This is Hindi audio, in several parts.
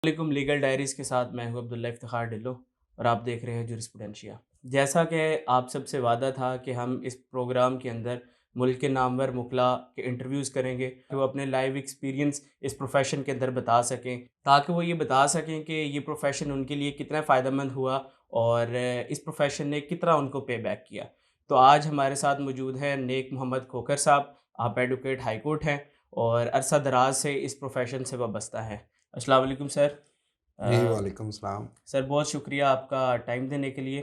वालेकुम लीगल डायरीज़ के साथ मैं हूँ अब्दुल्ला इफ्तिखार ढिल्लों और आप देख रहे हैं जुरिस्प्रूडेंशिया। जैसा कि आप सबसे वादा था कि हम इस प्रोग्राम के अंदर मुल्क के नामवर मुकला के इंटरव्यूज़ करेंगे कि वो अपने लाइव एक्सपीरियंस इस प्रोफ़ेशन के अंदर बता सकें, ताकि वो ये बता सकें कि ये प्रोफ़ेशन उनके लिए कितना फ़ायदेमंद हुआ और इस प्रोफ़ेशन ने कितना उनको पे बैक किया। तो आज हमारे साथ मौजूद हैं नेक मोहम्मद खोखर साहब। आप एडवोकेट हाई कोर्ट हैं और अरसा दराज से इस प्रोफ़ेशन से वाबस्ता हैं। अस्सलाम वालेकुम सर। जी, अ, वालेकुम सलाम। सर बहुत शुक्रिया आपका टाइम देने के लिए।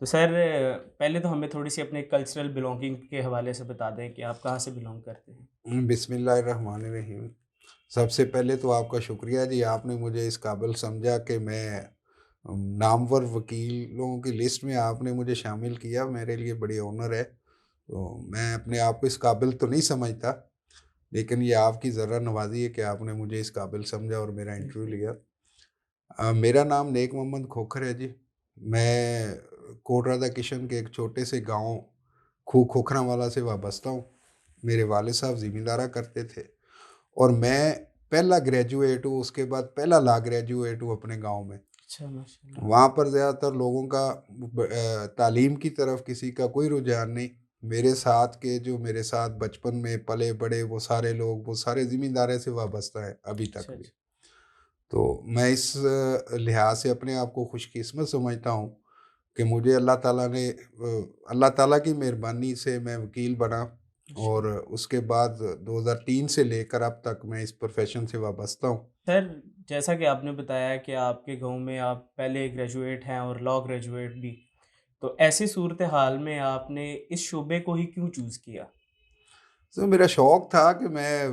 तो सर पहले तो हमें थोड़ी-सी अपने कल्चरल बिलॉन्गिंग के हवाले से बता दें कि आप कहाँ से बिलॉन्ग करते हैं? बिस्मिल्लाहिर्रहमानिर्रहीम। सबसे पहले तो आपका शुक्रिया जी, आपने मुझे इस काबिल समझा कि मैं नामवर वकीलों की लिस्ट में आपने मुझे शामिल किया, मेरे लिए बड़ी ऑनर है। तो मैं अपने आप को इस काबिल तो नहीं समझता, लेकिन ये आपकी ज़रा नवाज़ी है कि आपने मुझे इस काबिल समझा और मेरा इंटरव्यू जी, लिया। मेरा नाम नेक मोहम्मद खोखर है जी। मैं कोट राधा किशन के एक छोटे से गाँव खोखरावाला से वाबस्ता हूँ। मेरे वालिद साहब ज़मींदारा करते थे और मैं पहला ग्रेजुएट हूँ, उसके बाद पहला ला ग्रेजुएट हूँ अपने गाँव में। अच्छा माशाल्लाह। वहाँ पर ज़्यादातर लोगों का तालीम की तरफ किसी का कोई रुझान नहीं। मेरे साथ के जो मेरे साथ बचपन में पले-बड़े वो सारे लोग, वो सारे ज़मींदारी से वाबस्ता हैं अभी तक अच्छा, भी। अच्छा। तो मैं इस लिहाज से अपने आप को खुशकिस्मत समझता हूँ कि मुझे अल्लाह ताला की मेहरबानी से मैं वकील बना और माशाल्लाह। उसके बाद 2003 से लेकर अब तक मैं इस प्रोफ़ेशन से वाबस्ता हूँ। सर जैसा कि आपने बताया कि आपके गाँव में आप पहले ग्रेजुएट हैं और लॉ ग्रेजुएट भी। तो ऐसी सूरत-ए-हाल में आपने इस शोबे को ही क्यों चूज़ किया? तो मेरा शौक था कि मैं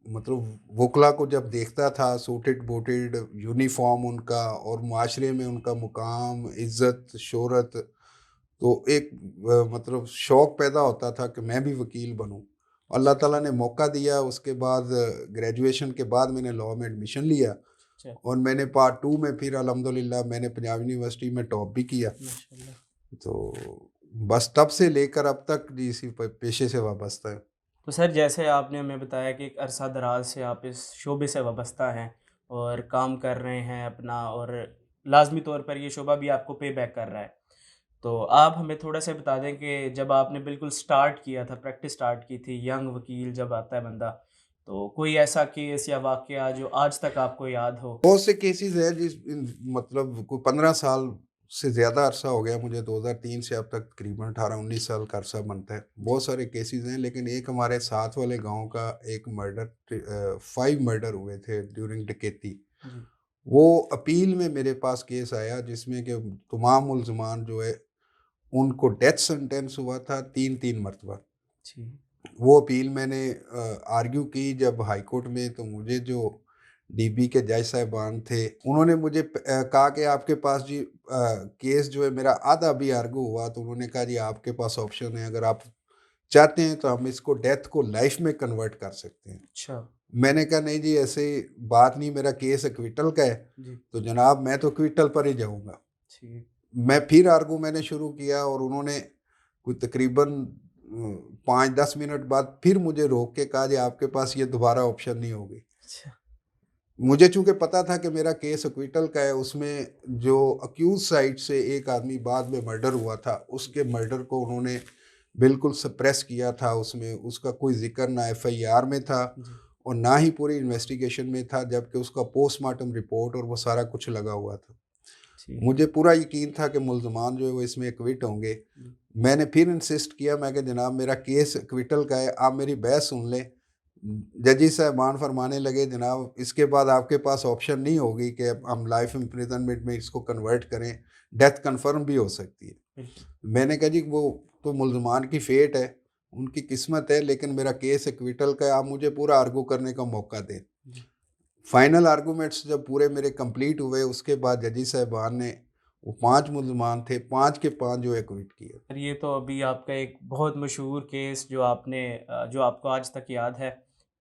मतलब वकला को जब देखता था सूटेड-बूटेड यूनिफ़ॉर्म उनका और माशरे में उनका मुकाम, इज़्ज़त, शोहरत, तो एक मतलब शौक पैदा होता था कि मैं भी वकील बनूँ। अल्लाह अच्छा, ताला अच्छा। ने मौका दिया, उसके बाद ग्रेजुएशन के बाद मैंने लॉ में एडमिशन लिया अच्छा, और मैंने पार्ट 2 में फिर अल्हम्दुलिल्लाह मैंने पंजाब यूनिवर्सिटी में टॉप भी किया। माशाल्लाह। तो बस तब से लेकर अब तक जी इसी प पेशे से वाबस्ता है। तो सर जैसे आपने हमें बताया कि एक अरसा दराज से आप इस शोबे से वाबस्ता हैं और काम कर रहे हैं अपना और लाज़मी तौर पर ये शोबा भी आपको पे बैक कर रहा है। तो आप हमें थोड़ा-सा बता दें कि जब आपने बिल्कुल स्टार्ट किया था, प्रैक्टिस स्टार्ट की थी, यंग वकील जब आता है बंदा, तो कोई ऐसा केस या वाक़या जो आज तक आपको याद हो? बहुत से केसेस हैं मतलब कोई 15 साल से ज़्यादा अरसा हो गया मुझे 2003 से अब तक तकरीबन 18-19 साल का अरसा बनता है। जी, बहुत सारे केसेस हैं लेकिन एक हमारे साथ वाले गाँव का एक 5 मर्डर हुए थे ड्यूरिंग डकैती। जी, वो अपील में मेरे पास केस आया जिसमें कि तमाम मुल्ज़िमान जो है उनको डेथ सेंटेंस हुआ था 3-3 मरतबा। जी। वो अपील मैंने आर्ग्यू की जब हाई कोर्ट में, तो मुझे जो डीबी के जज साहिबान थे, उन्होंने मुझे कहा कि आपके पास जी केस जो है मेरा आधा भी आर्ग्यू हुआ, तो उन्होंने कहा जी आपके पास ऑप्शन है, अगर आप चाहते हैं तो हम इसको डेथ को लाइफ में कन्वर्ट कर सकते हैं। अच्छा, मैंने कहा नहीं जी ऐसे बात नहीं, मेरा केस एक्विटल का है, जी, तो जनाब मैं तो एक्विटल पर ही जाऊँगा। ठीक। मैं फिर आर्ग्यू मैंने शुरू किया और उन्होंने कोई तकरीबन 5-10 मिनट बाद फिर मुझे रोक के कहा जी आपके पास ये दोबारा ऑप्शन नहीं होगी। अच्छा, मुझे चूँकि पता था कि मेरा केस एक्विटल का है, उसमें जो अक्यूज़ साइड से एक आदमी बाद में मर्डर हुआ था, उसके मर्डर को उन्होंने बिल्कुल सप्रेस किया था, उसमें उसका कोई ज़िक्र ना एफआईआर में था जी, और ना ही पूरी इन्वेस्टिगेशन में था, जबकि उसका पोस्टमार्टम रिपोर्ट और वो सारा कुछ लगा हुआ था। ठीक। मुझे पूरा यकीन था कि मुल्ज़िमान जो है वो इसमें एक्विट होंगे। जी, मैंने फिर इंसिस्ट किया, मैं कहा जनाब मेरा केस एक्विटल का है, आप मेरी बहस सुन लें। जजी साहबान फरमाने लगे जनाब इसके बाद आपके पास ऑप्शन नहीं होगी कि अब हम लाइफ इम्प्रिजनमेंट में इसको कन्वर्ट करें, डेथ कन्फर्म भी हो सकती है। बिल्कुल। मैंने कहा जी वो तो मुल्ज़िमान की फ़ेट है, उनकी किस्मत है, लेकिन मेरा केस एक्विटल का है, आप मुझे पूरा आर्ग्यू करने का मौका दें। जी। फाइनल आर्गुमेंट्स जब पूरे मेरे कंप्लीट हुए, उसके बाद जजी साहबान ने, वो 5 मुल्ज़िमान थे, 5 के 5 जो है क्विट किए। और ये तो अभी आपका एक बहुत मशहूर केस जो आपने जो आपको आज तक याद है,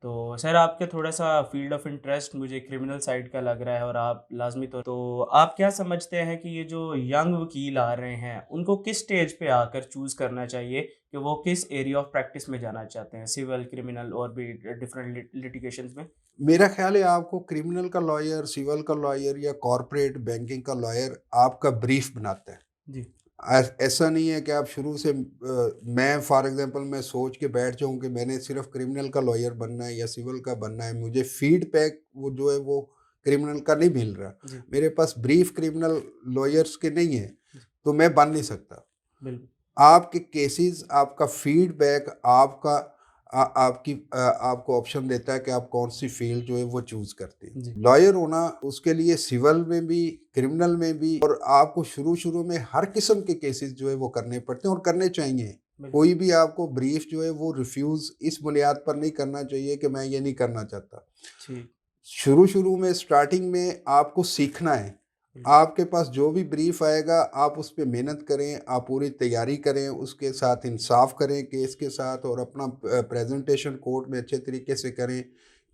तो सर आपका थोड़ा-सा फ़ील्ड ऑफ इंटरेस्ट मुझे क्रिमिनल साइड का लग रहा है और आप लाज़मी तो आप क्या समझते हैं कि ये जो यंग वकील आ रहे हैं, उनको किस स्टेज पे आकर चूज़ करना चाहिए कि वो किस एरिया ऑफ प्रैक्टिस में जाना चाहते हैं? सिविल, क्रिमिनल और भी डिफरेंट लिटिगेशंस में? मेरा ख़्याल है आपको क्रिमिनल का लॉयर, सिविल का लॉयर या कॉर्पोरेट बैंकिंग का लॉयर आपका ब्रीफ़ बनाता है। जी, ऐसा नहीं है कि आप शुरू से मैं फॉर एग्ज़ाम्पल मैं सोच के बैठ जाऊँ कि मैंने सिर्फ़ क्रिमिनल का लॉयर बनना है या सिविल का बनना है, मुझे फ़ीडबैक वो जो है वो क्रिमिनल का नहीं मिल रहा। जी, मेरे पास ब्रीफ़ क्रिमिनल लॉयर्स के नहीं है, जी, तो मैं बन नहीं सकता। बिल्कुल। आपके केसेस, आपका फीडबैक, आपको ऑप्शन देता है कि आप कौन-सी फ़ील्ड जो है वो चूज़ करते हैं। जी, लॉयर होना उसके लिए सिविल में भी, क्रिमिनल में भी और आपको शुरू-शुरू में हर किस्म के केसेस जो है वो करने पड़ते हैं और करने चाहिए। बिल्कुल। कोई भी आपको ब्रीफ जो है वो रिफ्यूज़ इस बुनियाद पर नहीं करना चाहिए कि मैं ये नहीं करना चाहता। ठीक, शुरू-शुरू में स्टार्टिंग में आपको सीखना है। बिल्कुल। आपके पास जो भी ब्रीफ़ आएगा, आप उस पे मेहनत करें, आप पूरी तैयारी करें, उसके साथ इंसाफ़ करें केस के साथ और अपना प्रेज़ेंटेशन कोर्ट में अच्छे तरीके से करें।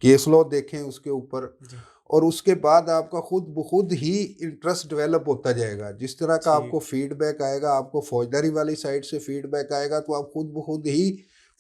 केस लॉ देखें उसके ऊपर जी, और उसके बाद आपका खुद ब खुद ही इंटरेस्ट डेवलप होता जाएगा। जिस तरह का आपको ठीक, फ़ीडबैक आएगा, आपको फ़ौजदारी वाली साइड से फ़ीडबैक आएगा, तो आप खुद ब खुद ही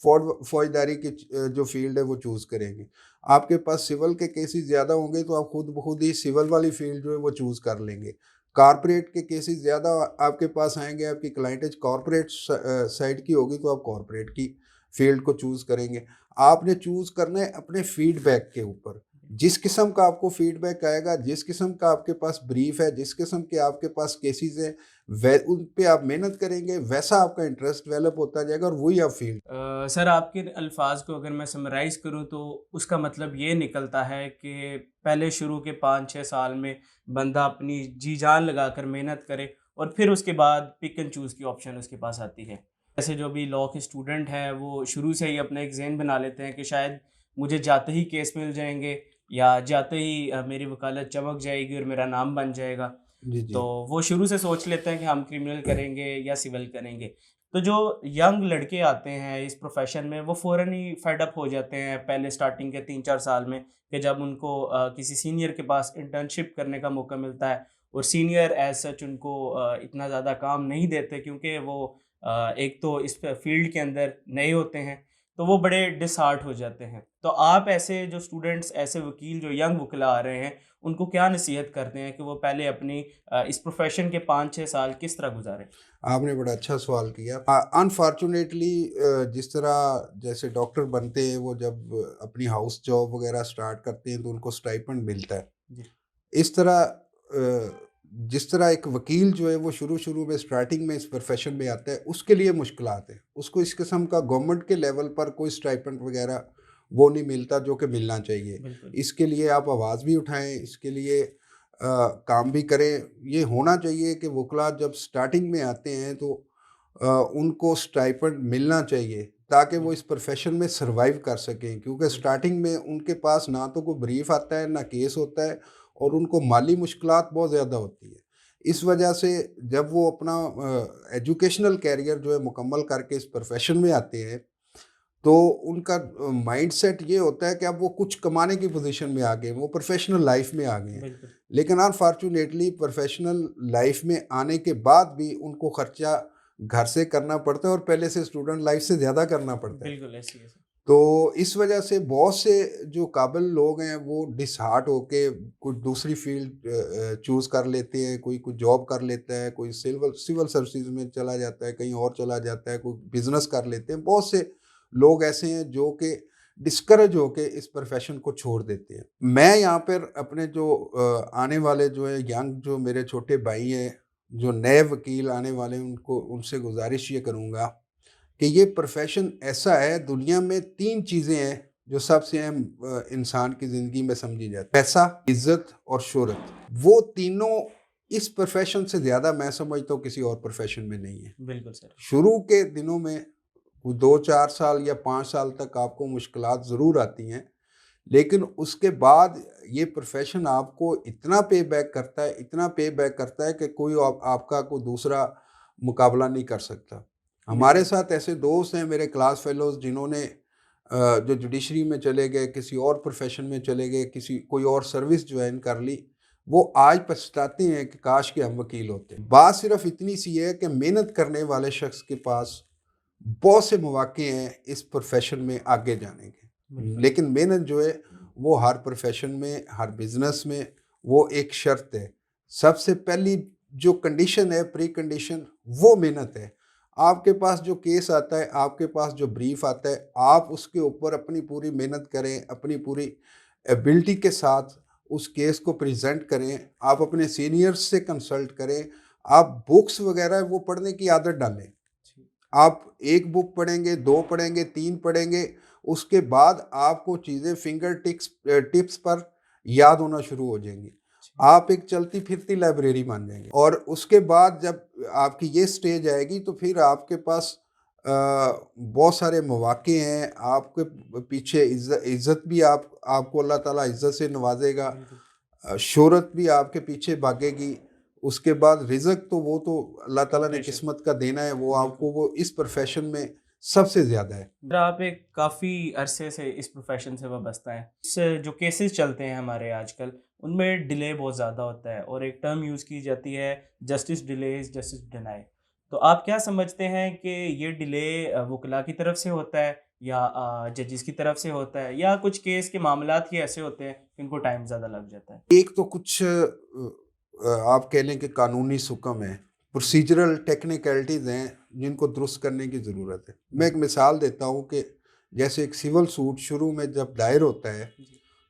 फ़ौजदारी की जो फ़ील्ड है वो चूज़ करेंगे। आपके पास सिविल के केसेस ज़्यादा होंगे तो आप खुद ब खुद ही सिविल वाली फ़ील्ड जो है वो चूज़ कर लेंगे। कॉर्पोरेट के केसेस ज़्यादा आपके पास आएँगे, आपकी क्लाइंटेज कॉर्पोरेट साइड की होगी तो आप कॉर्पोरेट की फ़ील्ड को चूज़ करेंगे। आपने चूज़ करना है अपने फ़ीडबैक के ऊपर। जिस किस्म का आपको फ़ीडबैक आएगा, जिस किस्म का आपके पास ब्रीफ़ है, जिस किस्म के आपके पास केसेस हैं, वै उन पे आप मेहनत करेंगे, वैसा आपका इंटरेस्ट डेवलप होता जाएगा और वही आप फ़ील्ड सर आपके अल्फ़ाज़ को अगर मैं समराइज़ करूँ तो उसका मतलब ये निकलता है कि पहले शुरू के 5-6 साल में बंदा अपनी जी-जान लगाकर मेहनत करे और फिर उसके बाद पिक एंड चूज़ की ऑप्शन उसके पास आती है। जैसे जो भी लॉ के स्टूडेंट हैं वो शुरू से ही अपना एक ज़हन बना लेते हैं कि शायद मुझे जाते ही केस मिल जाएँगे या जाते ही मेरी वकालत चमक जाएगी और मेरा नाम बन जाएगा। जी, तो जी। वो शुरू से सोच लेते हैं कि हम क्रिमिनल करेंगे या सिविल करेंगे। तो जो यंग लड़के आते हैं इस प्रोफ़ेशन में वो फ़ौरन ही फेड अप हो जाते हैं पहले स्टार्टिंग के 3-4 साल में कि जब उनको किसी सीनियर के पास इंटर्नशिप करने का मौका मिलता है और सीनियर एज़ सच उनको इतना ज़्यादा काम नहीं देते क्योंकि वो एक तो इस फ़ील्ड के अंदर नए होते हैं, तो वो बड़े डिसहार्ट हो जाते हैं। तो आप ऐसे जो स्टूडेंट्स ऐसे वकील जो यंग वकील आ रहे हैं, उनको क्या नसीहत करते हैं कि वो पहले अपनी इस प्रोफ़ेशन के 5-6 साल किस तरह गुज़ारें? आपने बड़ा अच्छा सवाल किया। अनफॉर्चुनेटली जिस तरह जैसे डॉक्टर बनते हैं, वो जब अपनी हाउस जॉब वगैरह स्टार्ट करते हैं, तो उनको स्टाइपेंड मिलता है। जी, इस तरह जिस तरह एक वकील जो है वो शुरू-शुरू में स्टार्टिंग में इस प्रोफ़ेशन में आता है, उसके लिए मुश्किलात है। उसको इस किस्म का गवर्नमेंट के लेवल पर कोई स्टाइपेंड वगैरह वो नहीं मिलता जो कि मिलना चाहिए। बिल्कुल। इसके लिए आप आवाज़ भी उठाएँ, इसके लिए काम भी करें। ये होना चाहिए कि वकला जब स्टार्टिंग में आते हैं तो उनको स्टाइपेंड मिलना चाहिए ताकि वो बिल्कुल, इस प्रोफ़ेशन में सर्वाइव कर सकें क्योंकि बिल्कुल, स्टार्टिंग में उनके पास ना तो कोई ब्रीफ़ आता है, ना केस होता है और उनको माली मुश्किलात बहुत ज़्यादा होती है। इस वजह से जब वो अपना एजुकेशनल कैरियर जो है मुकम्मल करके इस प्रोफ़ेशन में आते हैं, तो उनका माइंडसेट ये होता है कि अब वो कुछ कमाने की पोज़ीशन में आ गए, वो प्रोफ़ेशनल लाइफ़ में आ गए हैं। बिल्कुल, लेकिन अनफॉर्चुनेटली प्रोफ़ेशनल लाइफ़ में आने के बाद भी उनको खर्चा घर से करना पड़ता है और पहले से स्टूडेंट लाइफ़ से ज़्यादा करना पड़ता है। बिल्कुल ऐसे ही है सर। तो इस वजह से बहुत से जो काबिल लोग हैं वो डिसहार्ट होके कुछ दूसरी फ़ील्ड चूज़ कर लेते हैं, कोई कुछ जॉब कर लेता है, कोई सिविल सिविल सर्विसेज़ में चला जाता है, कहीं और चला जाता है, कोई बिज़नेस कर लेते हैं। बहुत से लोग ऐसे हैं जो कि डिस्करेज होके इस प्रोफ़ेशन को छोड़ देते हैं। मैं यहाँ पर अपने जो आने वाले जो है यंग जो मेरे छोटे भाई हैं, जो नए वकील आने वाले हैं उनको उनसे गुज़ारिश ये करूँगा कि ये प्रोफ़ेशन ऐसा है दुनिया में 3 चीज़ें हैं जो सबसे अहम इंसान की ज़िंदगी में समझी जाती है। पैसा, इज़्ज़त और शोहरत। वो तीनों इस प्रोफ़ेशन से ज़्यादा मैं समझता हूँ किसी और प्रोफ़ेशन में नहीं है। बिल्कुल सर, शुरू के दिनों में 2-4 साल या 5 साल तक आपको मुश्किलात ज़रूर आती हैं, लेकिन उसके बाद ये प्रोफ़ेशन आपको इतना पे बैक करता है, इतना पे बैक करता है कि कोई आपका कोई दूसरा मुकाबला नहीं कर सकता। हमारे बिल्कुल, साथ ऐसे दोस्त हैं मेरे क्लास फ़ेलोज़ जिन्होंने जो जुडिशरी में चले गए, किसी और प्रोफेशन में चले गए, किसी कोई और सर्विस ज्वाइन कर ली, वो आज पछताते हैं कि काश कि हम वकील होते। बात सिर्फ इतनी सी है कि मेहनत करने वाले शख्स के पास बहुत से मौके हैं इस प्रोफेशन में आगे जाने के, लेकिन मेहनत जो है वो हर प्रोफेशन में, हर बिजनेस में वो एक शर्त है। सबसे पहली जो कंडीशन है, प्री कंडीशन, वो मेहनत है। आपके पास जो केस आता है, आपके पास जो ब्रीफ आता है, आप उसके ऊपर अपनी पूरी मेहनत करें, अपनी पूरी एबिलिटी के साथ उस केस को प्रेजेंट करें, आप अपने सीनियर्स से कंसल्ट करें, आप बुक्स वगैरह वो पढ़ने की आदत डालें। आप एक बुक पढ़ेंगे, 2 पढ़ेंगे, 3 पढ़ेंगे, उसके बाद आपको चीज़ें फिंगर टिप्स पर याद होना शुरू हो जाएंगी। आप एक चलती फिरती लाइब्रेरी बन जाएंगे, और उसके बाद जब आपकी ये स्टेज आएगी तो फिर आपके पास बहुत सारे मौके हैं, आपके पीछे इज़्ज़त भी आपको अल्लाह ताला इज़्ज़त से नवाजेगा, शोहरत भी आपके पीछे भागेगी। उसके बाद रिज़्क तो वो तो अल्लाह ताला ने किस्मत का देना है, वो आपको वो इस प्रोफेशन में सबसे ज़्यादा है। आप एक काफ़ी अरसे से इस प्रोफेशन से वाबस्ता हैं। इस जो केसेस चलते हैं हमारे आजकल, उनमें डिले बहुत ज़्यादा होता है और एक टर्म यूज़ की जाती है, justice delay is justice deny. तो आप क्या समझते हैं कि ये डिले वकला की तरफ से होता है या जजेस की तरफ से होता है, या कुछ केस के मामलात ही ऐसे होते हैं कि इनको टाइम ज़्यादा लग जाता है? एक तो कुछ आप कह लें कि कानूनी सुकम है, प्रोसीजरल टेक्निकलिटीज़ हैं जिनको दुरुस्त करने की ज़रूरत है। मैं एक मिसाल देता हूँ कि जैसे एक सिविल सूट शुरू में जब दायर होता है, जी,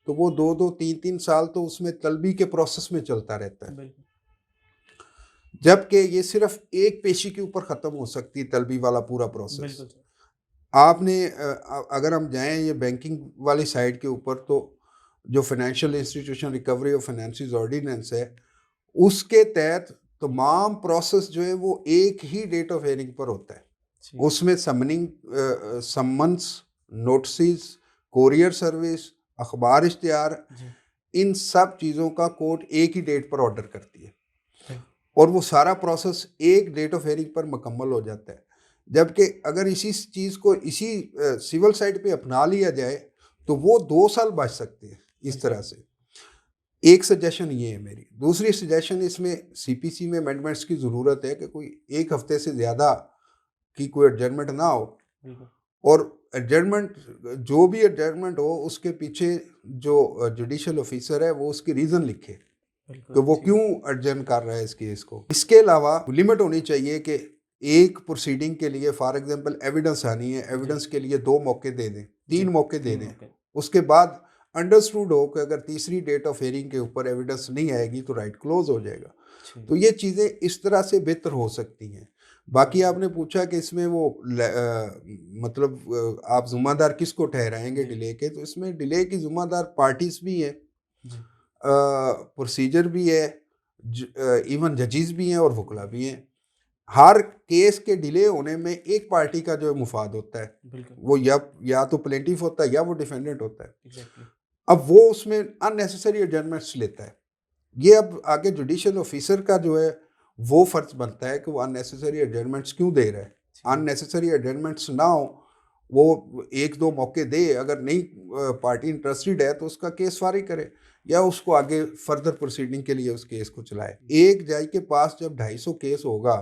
तो वो 2-2 3-3 साल तो उसमें तलबी के प्रोसेस में चलता रहता है। बिल्कुल। जबकि ये सिर्फ एक पेशी के ऊपर ख़त्म हो सकती है तलबी वाला पूरा प्रोसेस। बिल्कुल सर। आपने अगर हम जाएँ ये बैंकिंग वाली साइड के ऊपर, तो जो financial institution recovery of finances ordinance है, उसके तहत तमाम प्रोसेस जो है वो एक ही डेट ऑफ हियरिंग पर होता है। जी, उसमें समन्स, नोटिस, कोरियर सर्विस, अखबार इश्तिहार, जी, इन सब चीज़ों का कोर्ट एक ही डेट पर ऑर्डर करती है, बिल्कुल। और वो सारा प्रोसेस एक डेट ऑफ हियरिंग पर मुकम्मल हो जाता है। जबकि अगर इसी चीज़ को इसी सिविल साइड पे अपना लिया जाए तो वो 2 साल बच सकते हैं इस तरह से। एक सजेशन ये है मेरी। दूसरी सजेशन, इसमें सीपीसी में अमेंडमेंट्स की ज़रूरत है कि कोई 1 हफ्ते से ज़्यादा की कोई एडजर्नमेंट ना हो, बिल्कुल, और एडजर्नमेंट, जो भी एडजर्नमेंट हो उसके पीछे जो जुडिशियल ऑफिसर है वो उसकी रीज़न लिखे कि बिल्कुल, वो जी, क्यों अर्जेंट कर रहा है इस केस को। इसके अलावा लिमिट होनी चाहिए कि एक प्रोसीडिंग के लिए फॉर एग्जांपल एविडेंस आनी है, जी, एविडेंस के लिए 2 मौके दे दें, जी, 3 मौके दे 3 दें। मौके। उसके बाद अंडरस्टूड हो कि अगर तीसरी डेट ऑफ हियरिंग के ऊपर एविडेंस नहीं आएगी तो राइट क्लोज हो जाएगा। जी, तो ये चीज़ें इस तरह से बेहतर हो सकती हैं। बाकी बिल्कुल, आपने पूछा कि इसमें वो मतलब आप ज़िम्मेदार किसको ठहराएँगे जी, डिले के, तो इसमें डिले की ज़िम्मेदार पार्टीज़ भी हैं, जी, प्रोसीजर भी है, इवन जजेस भी हैं और वकला भी हैं। हर केस के डिले होने में एक पार्टी का जो है मुफाद होता है, बिल्कुल, वो या तो प्लेंटिफ होता है या वो डिफेंडेंट होता है। एग्ज़ैक्टली, अब वो उसमें अननेसेसरी एडजर्नमेंट्स लेता है। ये अब आगे जुडिशियल ऑफिसर का जो है वो फ़र्ज़ बनता है कि वो अननेसेसरी एडजर्नमेंट्स क्यों दे रहा है। जी, अननेसेसरी एडजर्नमेंट्स ना हो, वो 1-2 मौके दे, अगर नहीं पार्टी इंटरेस्टेड है तो उसका केस फारिग करे या उसको आगे फर्दर प्रोसीडिंग के लिए उस केस को चलाए। एक जज के पास जब 250 केस होगा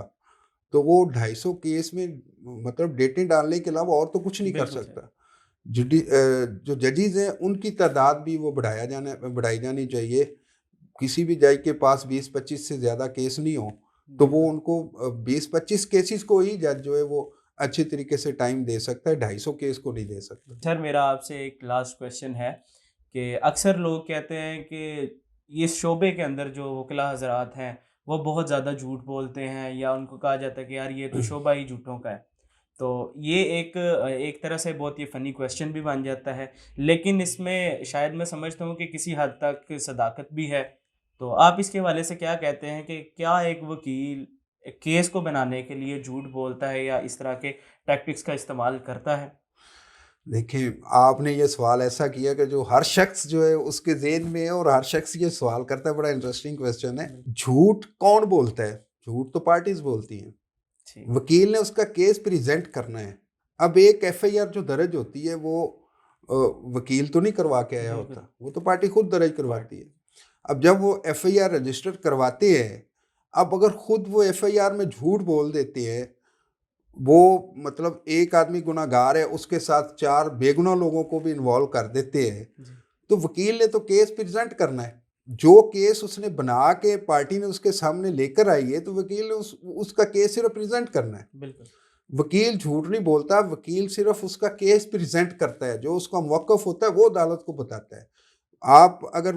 तो वो 250 केस में मतलब डेटें डालने के अलावा और तो कुछ नहीं कर बिल्कुल सर, सकता। जो जजेस हैं उनकी तादाद भी वो बढ़ाई जानी चाहिए। किसी भी जज के पास 20-25 से ज़्यादा केस नहीं हो, तो वो बिल्कुल। उनको 20-25 केसेस को ही जज जो है वो अच्छे तरीके से टाइम दे सकता है, 250 केस को नहीं दे सकता। सर, मेरा आपसे एक लास्ट क्वेश्चन है कि अक्सर लोग कहते हैं कि इस शोबे के अंदर जो वकील हज़रात हैं, वो बहुत ज़्यादा झूठ बोलते हैं, या उनको कहा जाता है कि यार ये तो शोबा ही झूठों का है। तो ये एक तरह से बहुत ही फ़नी क्वेश्चन भी बन जाता है, लेकिन इसमें शायद मैं समझता हूँ कि किसी हद तक सदाकत भी है। तो आप इसके हवाले से क्या कहते हैं कि क्या एक वकील एक केस को बनाने के लिए झूठ बोलता है या इस तरह के टैक्टिक्स का इस्तेमाल करता है? देखिए, आपने ये सवाल ऐसा किया कि जो हर शख्स जो है उसके ज़हन में है और हर शख्स ये सवाल करता है, बड़ा इंटरेस्टिंग क्वेश्चन है। बिल्कुल। झूठ कौन बोलता है? झूठ तो पार्टीज़ बोलती हैं। जी, वकील ने उसका केस प्रेज़ेंट करना है। अब एक एफ़आईआर जो दर्ज होती है वो वकील तो नहीं करवा के आया बिल्कुल। होता, वो तो पार्टी खुद दर्ज करवाती है। अब जब वो एफआईआर रजिस्टर करवाते हैं, अब अगर खुद वो एफआईआर में झूठ बोल देते हैं, वो मतलब एक आदमी गुनहगार है, उसके साथ 4 बेगुनाह लोगों को भी इन्वॉल्व कर देते हैं, जी, तो वकील ने तो केस प्रेज़ेंट करना है। जो केस उसने बना के पार्टी ने उसके सामने लेकर आई है, तो वकील ने उसका केस सिर्फ़ प्रेज़ेंट करना है। बिल्कुल। वकील झूठ नहीं बोलता, वकील सिर्फ़ उसका केस प्रेज़ेंट करता है, जो उसका मौक़िफ़ होता है वो अदालत को बताता है। आप अगर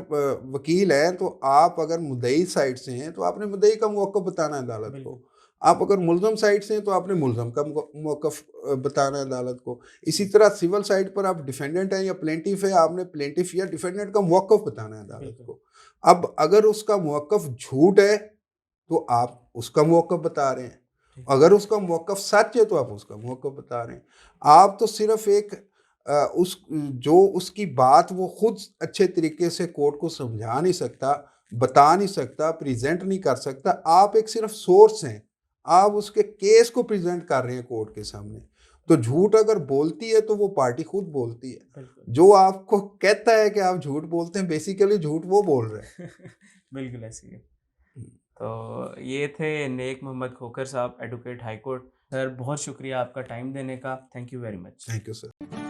वकील हैं, तो आप अगर मुद्दई साइड से हैं, तो आपने मुद्दई का मौक़िफ़ बताना है अदालत को। बिल्कुल, आप अगर मुल्ज़िम साइड से हैं, तो आपने मुल्ज़िम का मौक़िफ़ बताना है अदालत को। इसी तरह सिविल साइड पर आप डिफेंडेंट हैं या प्लेंटिफ़ है, आपने प्लेंटिफ़ या डिफेंडेंट का मौक़िफ़ बताना है अदालत बिल्कुल। को। अब अगर उसका मौक़िफ़ झूठ है, तो आप उसका मौक़िफ़ बता रहे हैं। ठीक, अगर उसका मौक़िफ़ सच है, तो आप उसका मौक़िफ़ बता रहे हैं। आप तो सिर्फ़ एक उस जो उसकी बात वो खुद अच्छे तरीके से कोर्ट को समझा नहीं सकता, बता नहीं सकता, प्रेज़ेंट नहीं कर सकता, आप एक सिर्फ़ सोर्स हैं। आप उसके केस को प्रेज़ेंट कर रहे हैं कोर्ट के सामने। तो झूठ अगर बोलती है, तो वो पार्टी खुद बोलती है। बिल्कुल। जो आपको कहता है कि आप झूठ बोलते हैं, बेसिकली झूठ वो बोल रहा है। बिल्कुल ऐसे ही है। तो ये थे नेक मोहम्मद खोखर साहब, एडवोकेट हाई कोर्ट। सर बहुत शुक्रिया आपका टाइम देने का। Thank you very much. Thank you sir.